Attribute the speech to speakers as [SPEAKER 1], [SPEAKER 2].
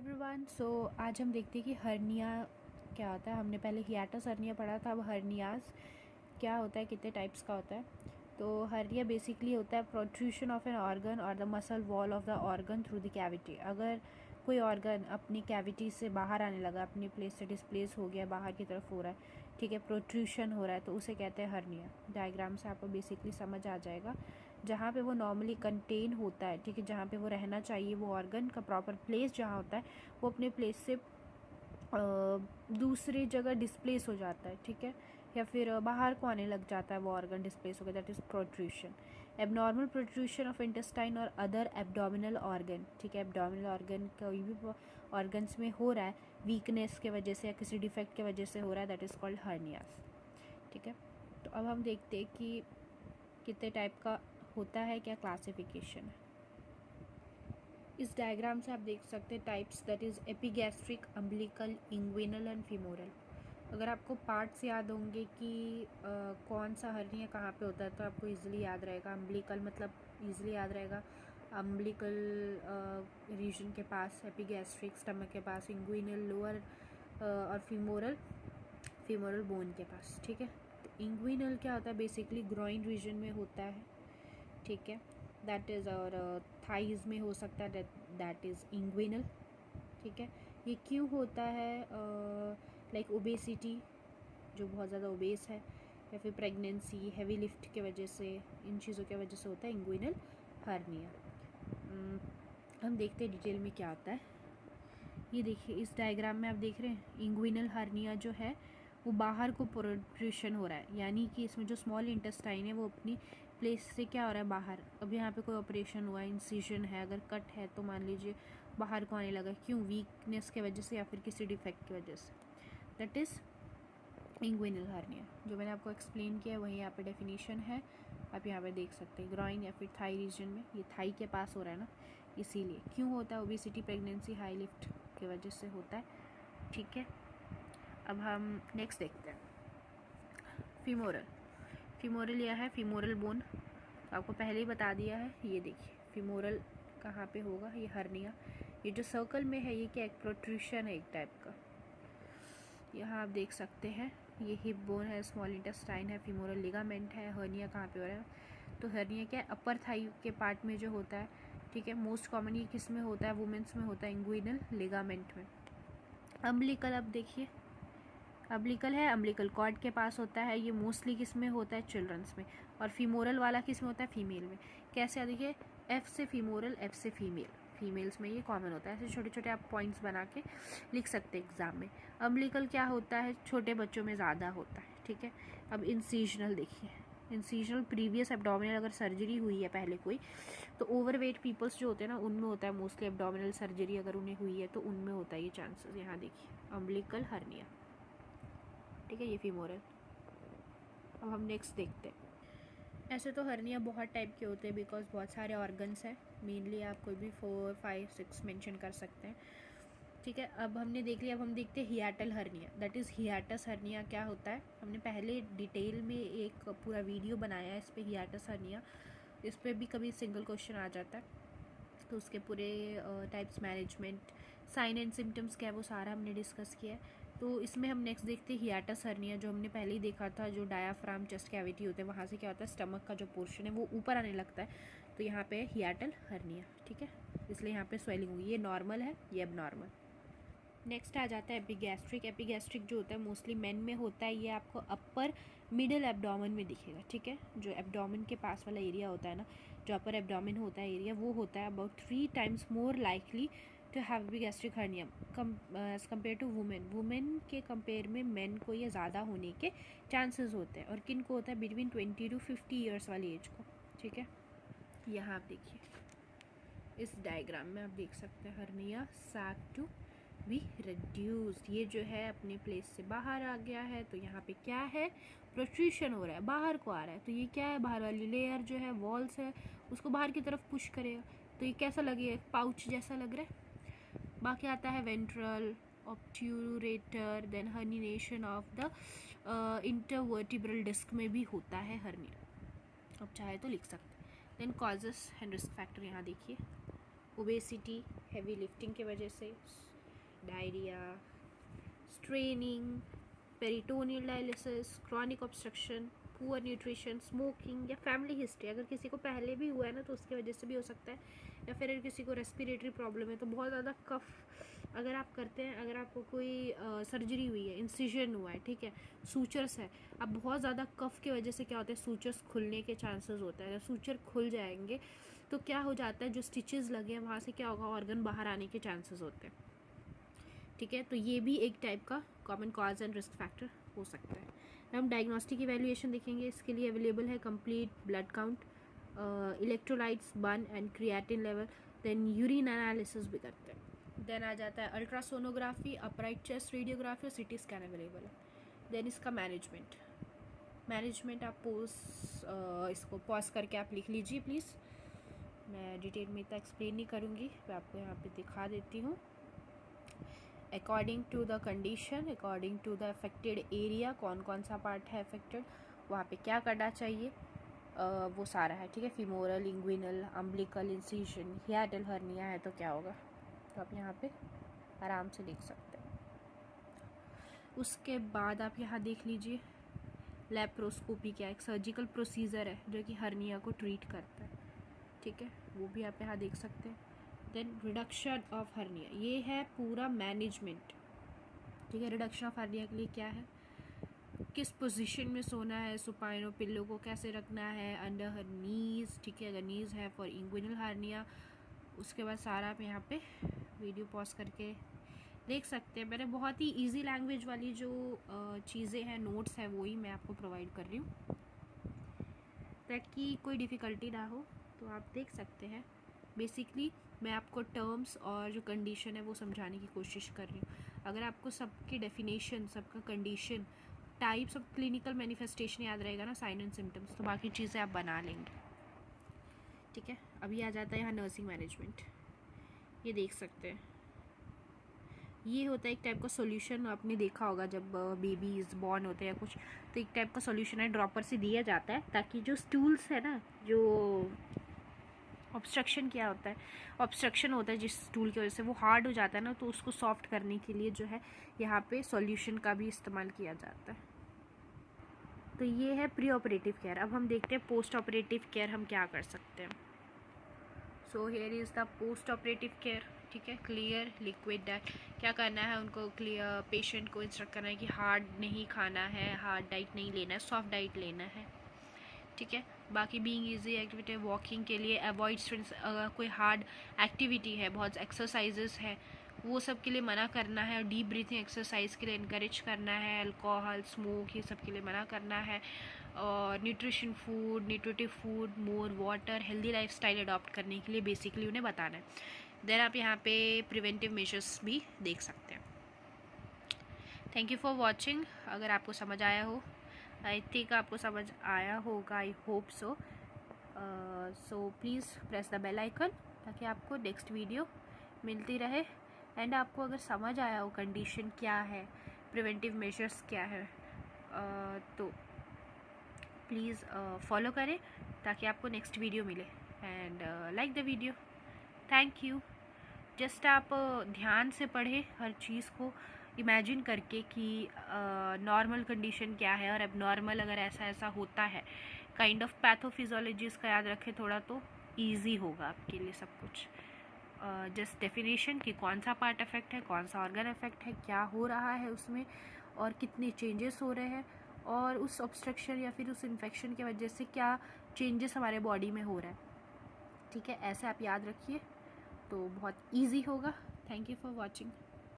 [SPEAKER 1] Everyone. आज हम देखते हैं कि हर्निया क्या होता है। हमने पहले हियाटस हर्निया पढ़ा था, अब हर्नियाज क्या होता है, कितने टाइप्स का होता है। तो हर्निया बेसिकली होता है प्रोट्रूशन ऑफ एन ऑर्गन और the muscle wall of the organ through the cavity. अगर कोई ऑर्गन अपनी कैविटी से बाहर आने लगा, अपनी प्लेस से डिस्प्लेस हो गया, बाहर की तरफ हो रहा है, ठीक है, प्रोट्रूशन हो रहा है, तो उसे कहते हैं हर्निया। डायग्राम से आपको बेसिकली समझ आ जाएगा। जहाँ पे वो नॉर्मली कंटेन होता है, ठीक है, जहाँ पे वो रहना चाहिए, वो ऑर्गन का प्रॉपर प्लेस जहाँ होता है, वो अपने प्लेस से दूसरी जगह डिस्प्लेस हो जाता है, ठीक है, या फिर बाहर को आने लग जाता है, वो ऑर्गन डिस्प्लेस हो गया, that is protrusion. Abnormal protrusion of intestine और अदर एब्डोमिनल ऑर्गन, ठीक है, एब्डोमिनल ऑर्गन कोई भी ऑर्गन्स में हो रहा है, वीकनेस के वजह से या किसी डिफेक्ट के वजह से हो रहा है, दैट इज़ कॉल्ड हर्नियास, ठीक है। तो अब हम देखते हैं कि कितने टाइप का होता है, क्या क्लासिफिकेशन है। इस डायग्राम से आप देख सकते हैं types, that is epigastric, umbilical, inguinal and femoral. अगर आपको पार्ट्स याद होंगे कि कौन सा हर्निया कहाँ पे होता है, तो आपको इजीली याद रहेगा। अम्बिलिकल मतलब इजीली याद रहेगा, अम्बिलिकल रीजन के पास, एपिगैस्ट्रिक स्टमक के पास, इंग्विनल लोअर और फीमोरल बोन के पास, ठीक है। तो इंग्विनल क्या होता है, बेसिकली ग्रॉइन रीजन में होता है, ठीक है, दैट इज़, और थाइज में हो सकता है, दैट इज़ इंग्विनल, ठीक है। ये क्यों होता है, लाइक ओबेसिटी, जो बहुत ज़्यादा ओबेस है, या फिर प्रेगनेंसी, हैवी लिफ्ट के वजह से, इन चीज़ों के वजह से होता है इंग्विनल हर्निया। हम देखते हैं डिटेल में क्या होता है। ये देखिए, इस डायग्राम में आप देख रहे हैं इंग्विनल हर्निया जो है वो बाहर को प्रोट्रूशन हो रहा है, यानी कि इसमें जो स्मॉल इंटेस्टाइन है वो अपनी प्लेस से क्या हो रहा है, बाहर। अब यहाँ पे कोई ऑपरेशन हुआ है, इंसिजन है, अगर कट है तो मान लीजिए बाहर को आने लगा, क्यों, वीकनेस के वजह से या फिर किसी डिफेक्ट की वजह से, दैट इज़ इंग्विनल हर्निया। जो मैंने आपको एक्सप्लेन किया है वही यहाँ पे डेफिनेशन है, आप यहाँ पे देख सकते हैं। ग्रॉइन या फिर थाई रीजन में, ये थाई के पास हो रहा है ना, इसीलिए। क्यों होता है, ओबेसिटी, प्रेगनेंसी, हाई लिफ्ट की वजह से होता है, ठीक है। अब हम नेक्स्ट देखते हैं फीमोरल। फीमोरल यह है फीमोरल बोन, तो आपको पहले ही बता दिया है। ये देखिए फीमोरल कहाँ पे होगा, ये हर्निया, ये जो सर्कल में है ये क्या, एक प्रोट्रूशन है एक टाइप का। यहाँ आप देख सकते हैं ये हिप बोन है, स्मॉल इंटेस्टाइन है, फीमोरल लिगामेंट है। हर्निया कहाँ पे हो रहा है, तो हर्निया क्या है, अपर थाई के पार्ट में जो होता है, ठीक है। मोस्ट कॉमन ये किस में होता है, वुमेन्स में होता है, इंग्विनल लिगामेंट में। अम्बिलिकल, अब देखिए अम्बिलिकल है, अम्बिलिकल कॉर्ड के पास होता है, ये मोस्टली किस में होता है, चिल्ड्रंस में। और फीमोरल वाला किस में होता है, फीमेल में। कैसे, देखिए एफ से फीमोरल, एफ से फीमेल, फीमेल्स में ये कॉमन होता है। ऐसे छोटे छोटे आप पॉइंट्स बना के लिख सकते हैं एग्जाम में। अम्बिलिकल क्या होता है, छोटे बच्चों में ज़्यादा होता है, ठीक है। अब इंसीजनल देखिए, इंसीजनल प्रीवियस एब्डोमिनल अगर सर्जरी हुई है पहले कोई, तो ओवरवेट पीपल्स जो होते हैं ना उनमें होता है मोस्टली। एब्डोमिनल सर्जरी अगर उन्हें हुई है तो उनमें होता है ये चांसेस। यहाँ देखिए अम्बिलिकल हर्निया, ठीक है, ये फीमोरल। अब हम नेक्स्ट देखते हैं। ऐसे तो हर्निया बहुत टाइप के होते हैं, बिकॉज बहुत सारे ऑर्गन्स हैं, मेनली आप कोई भी 4, 5, 6 मेंशन कर सकते हैं, ठीक है। अब हमने देख लिया, अब हम देखते हैं hiatal hernia, that is hiatus hernia क्या होता है। हमने पहले डिटेल में एक पूरा वीडियो बनाया है इस पर, हियाटस हर्निया, इस पर भी कभी सिंगल क्वेश्चन आ जाता है, तो उसके पूरे types, management, sign and symptoms क्या है, वो सारा हमने डिस्कस किया है। तो इसमें हम नेक्स्ट देखते हैं हियाटस हर्निया, जो हमने पहले ही देखा था, जो डायाफ्राम चेस्ट कैविटी होते हैं वहाँ से क्या होता है, स्टमक का जो पोर्शन है वो ऊपर आने लगता है, तो यहाँ पे हियाटल हर्निया, ठीक है, इसलिए यहाँ पे स्वेलिंग होगी। ये नॉर्मल है, ये अब नॉर्मल। नेक्स्ट आ जाता है एपिगैस्ट्रिक। एपिगैस्ट्रिक जो होता है मोस्टली मेन में होता है, ये आपको अपर मिडल एब्डोमेन में दिखेगा, ठीक है। जो एब्डोमेन के पास वाला एरिया होता है ना, जो अपर एब्डोमेन होता है एरिया, वो होता है about 3 times more likely to have epigastric hernia as compare to women. Women के कंपेयर में मेन को ये ज़्यादा होने के चांसेस होते हैं, और किन को होता है, बिटवीन 20 to 50 ईयर्स वाली एज को, ठीक है। यहाँ आप देखिए इस डायग्राम में आप देख सकते हैं हर्निया सैक टू भी रिड्यूस्ड, ये जो है अपने प्लेस से बाहर आ गया है, तो यहाँ पे क्या है, प्रोट्रूशन हो रहा है, बाहर को आ रहा है, तो ये क्या है, बाहर वाली लेयर जो है, वॉल्स है, उसको बाहर की तरफ पुश करेगा, तो ये कैसा लगेगा, पाउच जैसा लग रहा है। बाकी आता है ventral, obturator, then herniation of the intervertebral disc में भी होता है हर्निया, अब चाहे तो लिख सकते हैं। Then causes and risk factor, यहाँ देखिए ओबेसिटी, हैवी लिफ्टिंग की वजह से, diarrhoea, straining, peritoneal dialysis, chronic obstruction, poor nutrition, smoking या फैमिली हिस्ट्री, अगर किसी को पहले भी हुआ है ना तो उसकी वजह से भी हो सकता है, या फिर अगर किसी को रेस्पिरेटरी प्रॉब्लम है तो बहुत ज़्यादा कफ अगर आप करते हैं, अगर आपको कोई सर्जरी हुई है, इंसिजन हुआ है, ठीक है, सूचर्स है, अब बहुत ज़्यादा कफ की वजह से क्या होता है, सूचर्स खुलने के चांसेस होता है। अगर सूचर खुल जाएंगे तो क्या हो जाता है, जो स्टिचेस लगे हैं वहाँ से क्या होगा, ऑर्गन बाहर आने के चांसेस होते हैं, ठीक है। तो ये भी एक टाइप का common cause and risk factor हो सकता है। हम डायग्नोस्टिक इवैल्यूएशन देखेंगे, इसके लिए अवेलेबल है complete blood count, electrolytes, burn and creatinine level, then urine analysis भी करते हैं। देन आ जाता है अल्ट्रासोनोग्राफी, अपराइट चेस्ट रेडियोग्राफी और सिटी स्कैन अवेलेबल है। देन इसका मैनेजमेंट आप इसको पॉज करके आप लिख लीजिए प्लीज़, मैं डिटेल में इतना एक्सप्लेन नहीं करूँगी, मैं आपको यहाँ पे दिखा देती हूँ। According to the condition, according to the affected area, कौन कौन सा पार्ट है अफेक्टेड, वहाँ पे क्या करना चाहिए, वो सारा है, ठीक है। Femoral, inguinal, umbilical incision, hiatal hernia है तो क्या होगा, तो आप यहाँ पे आराम से देख सकते हैं। उसके बाद आप यहाँ देख लीजिए लैप्रोस्कोपी, क्या एक सर्जिकल प्रोसीजर है जो कि हर्निया को ट्रीट करता है, ठीक है, वो भी आप यहाँ देख सकते हैं। देन रिडक्शन ऑफ हर्निया, ये है पूरा मैनेजमेंट, ठीक है। रिडक्शन ऑफ हर्निया के लिए क्या है, किस पोजीशन में सोना है, सुपाइनो पिल्लो को कैसे रखना है, अंडर हर नीज, ठीक है, अगर नीज है फॉर इंग्विनल हर्निया। उसके बाद सारा आप यहाँ पे वीडियो पॉज करके देख सकते हैं। मैंने बहुत ही इजी लैंग्वेज वाली जो चीज़ें हैं, नोट्स हैं, वो ही मैं आपको प्रोवाइड कर रही हूँ ताकि कोई डिफ़िकल्टी ना हो, तो आप देख सकते हैं। बेसिकली मैं आपको टर्म्स और जो कंडीशन है वो समझाने की कोशिश कर रही हूँ। अगर आपको सबकी डेफिनेशन, सबका condition, types of clinical manifestation याद रहेगा ना, साइन एंड सिम्टम्स, तो बाकी चीज़ें आप बना लेंगे, ठीक है। अभी आ जाता है यहाँ नर्सिंग मैनेजमेंट, ये देख सकते हैं, ये होता है एक टाइप का सॉल्यूशन, आपने देखा होगा जब बेबीज़ बॉर्न होते हैं या कुछ, तो एक टाइप का सॉल्यूशन है, ड्रॉपर से दिया जाता है ताकि जो स्टूल्स है ना, जो ऑब्स्ट्रक्शन क्या होता है, ऑब्स्ट्रक्शन होता है जिस स्टूल की वजह से वो हार्ड हो जाता है ना, तो उसको सॉफ्ट करने के लिए जो है यहाँ पे सॉल्यूशन का भी इस्तेमाल किया जाता है। तो ये है प्री ऑपरेटिव केयर। अब हम देखते हैं पोस्ट ऑपरेटिव केयर हम क्या कर सकते हैं। So here is the post operative care, ठीक है। क्लियर लिक्विड डाइट, क्या करना है उनको, क्लियर पेशेंट को इंस्ट्रक्ट करना है कि हार्ड नहीं खाना है, हार्ड डाइट नहीं लेना है, सॉफ्ट डाइट लेना है, ठीक है। बाकी बीइंग इजी एक्टिविटी, वॉकिंग के लिए अवॉइड स्ट्रेंस, अगर कोई हार्ड एक्टिविटी है, बहुत एक्सरसाइजेस है, वो सब के लिए मना करना है, और डीप ब्रीथिंग एक्सरसाइज के लिए इनकरेज करना है, अल्कोहल, स्मोक, ये सब के लिए मना करना है, और nutrition food, nutritive food, more water, healthy lifestyle adopt करने के लिए बेसिकली उन्हें बताना है। देन आप यहाँ पे प्रिवेंटिव मेजर्स भी देख सकते हैं। Thank you for watching. अगर आपको समझ आया हो, आई थिंक आपको समझ आया होगा, I hope so. So please press the bell icon ताकि आपको नेक्स्ट वीडियो मिलती रहे। एंड आपको अगर समझ आया हो कंडीशन क्या है, प्रिवेंटिव मेजर्स क्या है, तो प्लीज़ फॉलो करें ताकि आपको नेक्स्ट वीडियो मिले। And like the video, thank you. Just आप ध्यान से पढ़ें हर चीज़ को, इमेजिन करके कि नॉर्मल कंडीशन क्या है और एबनॉर्मल अगर ऐसा ऐसा होता है, काइंड ऑफ पैथोफिजियोलॉजीज़ का याद रखें थोड़ा, तो इजी होगा आपके लिए सब कुछ। जस्ट डेफिनेशन कि कौन सा पार्ट अफेक्ट है, कौन सा ऑर्गन अफेक्ट है, क्या हो रहा है उसमें, और कितने चेंजेस हो रहे हैं, और उस ऑब्स्ट्रक्शन या फिर उस इन्फेक्शन की वजह से क्या चेंजेस हमारे बॉडी में हो रहा है, ठीक है। ऐसे आप याद रखिए तो बहुत ईजी होगा। Thank you for watching.